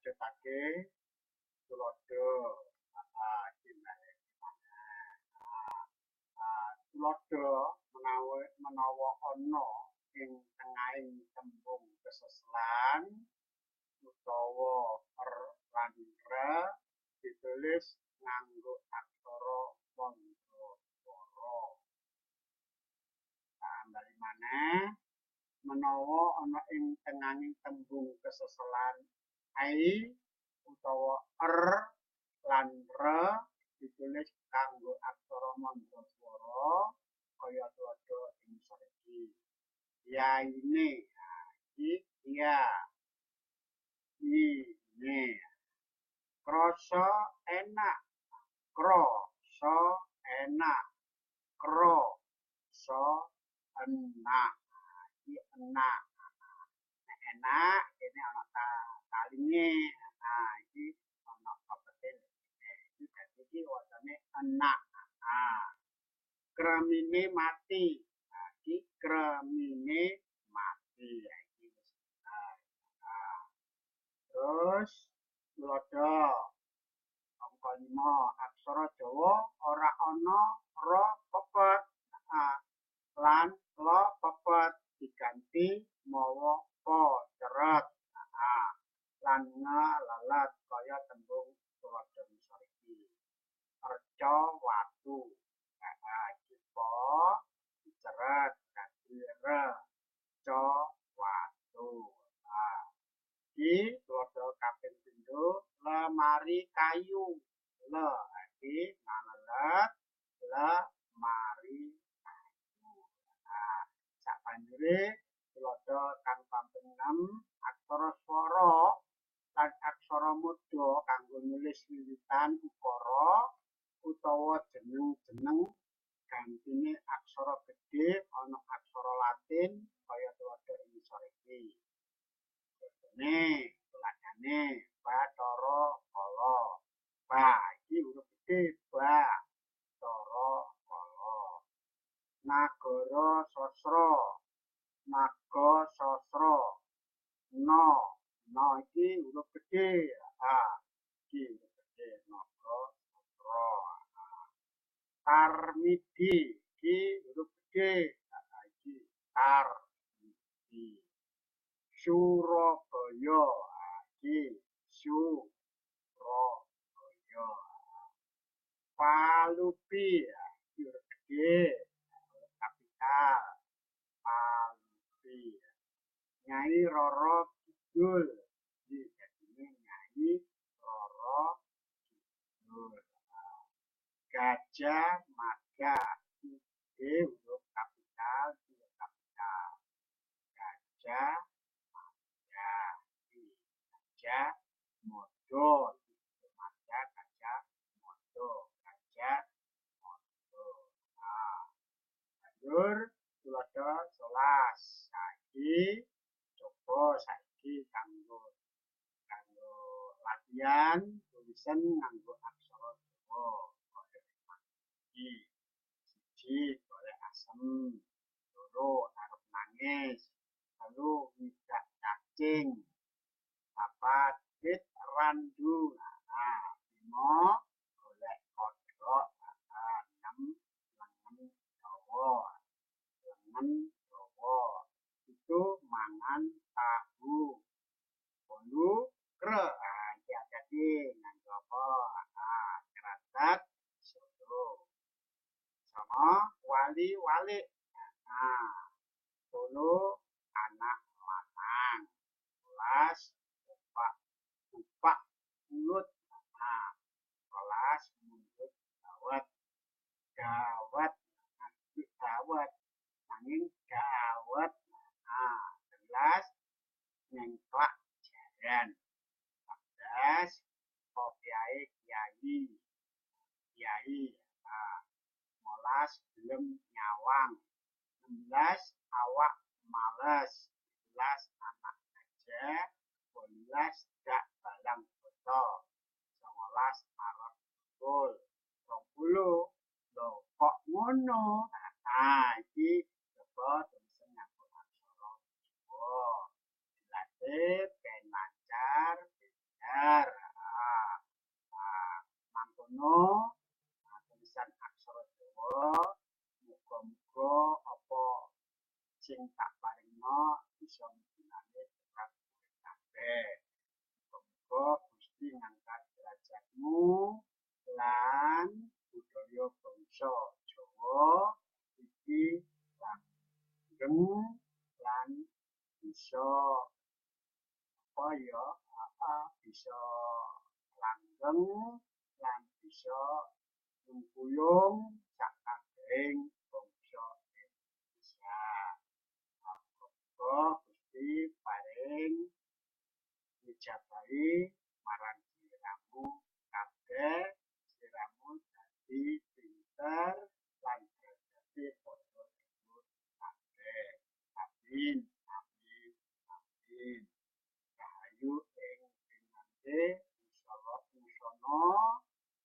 mujudake tulodo gimana tulodo menawa ana ing tengahing tembung keseselan utawa lan ditulis nganggo aksara mandraswara. Kembali maneh menawa ana ing tengahing tembung keseselan ai utawa lan ditulis kanggo aksara mandraswara kaya tulodo ing iki. Ya ini, ya ini. Krasa enak, krasa enak, krasa enak, iki enak. Enak ini ana talinge. Iki ana pepetil. Iki wacane enak. Kremine mati. Iki kremine mati. Iki terus tulodo angka 5 aksara Jawa ora ana ra pepet lan la pepet diganti mawa po ceret lan lalat kaya tembung tulodo misal iki reca watu iki po ceret dadi reca watu iki tulodo kaping pindho lemari kayu le iki ngalelet lemari kayu sabanjure tulodo kang kaping 6 aksara swara lan aksara mudha kanggo nulis wiwitan ukara utawa jeneng-jeneng gantine aksara gedhe ana aksara Latin kaya tulodo ing ngisor iki. Tuladhane Bathara Kala. Ba iki huruf gedhe ba Bathara Kala. Nagara Sasra. Naga Sasra. No iki huruf gedhe. Iki huruf gedhe naga sasra. Tarmidi iki huruf gedhe. Iki tarmidi. Surabaya iki Surabaya. Palupi iki huruf gedhe kapital Palupi. Nyai Roro Kidul iki Nyai Roro Kidul. Gajah Mada iki huruf kapital Gajah Gajah Mada Gajah Mada Gajah Mada. Banjur tulodo 11 saiki coba saiki kanggo latihan tulisan nganggo aksara Jawa kaya iki. 1 golek asem, 2 arep nangis, 3 ngidak cacing, 4 wit randu, 5 golek kodhok, 6 lengen dawa, 7 mangan tahu, 8 kre, jadi nganggo apa? Keratat soto. Sama wali-wali. 10 anak lanang, 11 upak mulut, 11 mulut dawet. Dawet nanging dawet. 11 nengklak jaran. 14 kopiahe kiai. 15 belum nyawang. 16 awak males. 17 anak aja. 18 dak balang foto. 19 arep full. 20 lho kok ngono. Iki coba tulisan nganggo aksara Jawa. Dilatih ben lancar beda pinter. Mangkono tulisan aksara Jawa muga-muga apa sing tak paringno bisa migunani tumrap kabeh. Muga-muga Gusti ngangkat derajatmu lan budaya bangsa Jawa iki langgeng lan bisa apa ya bisa langgeng lan bisa nyungkuyung sak kabehing bangsa Indonesia. Muga Gusti paring mijabahi marang sliramu kabeh, sliramu dadi pinter lan dadi padha dhuwur kabeh. Amin, amin, amin. Rahayu ing pinanggih usana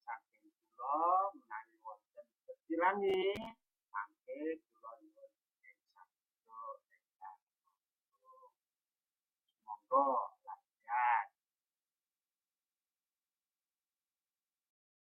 saking kula menawi wonten kekirange mangke kula nyuwun ing sabda ingkang monggo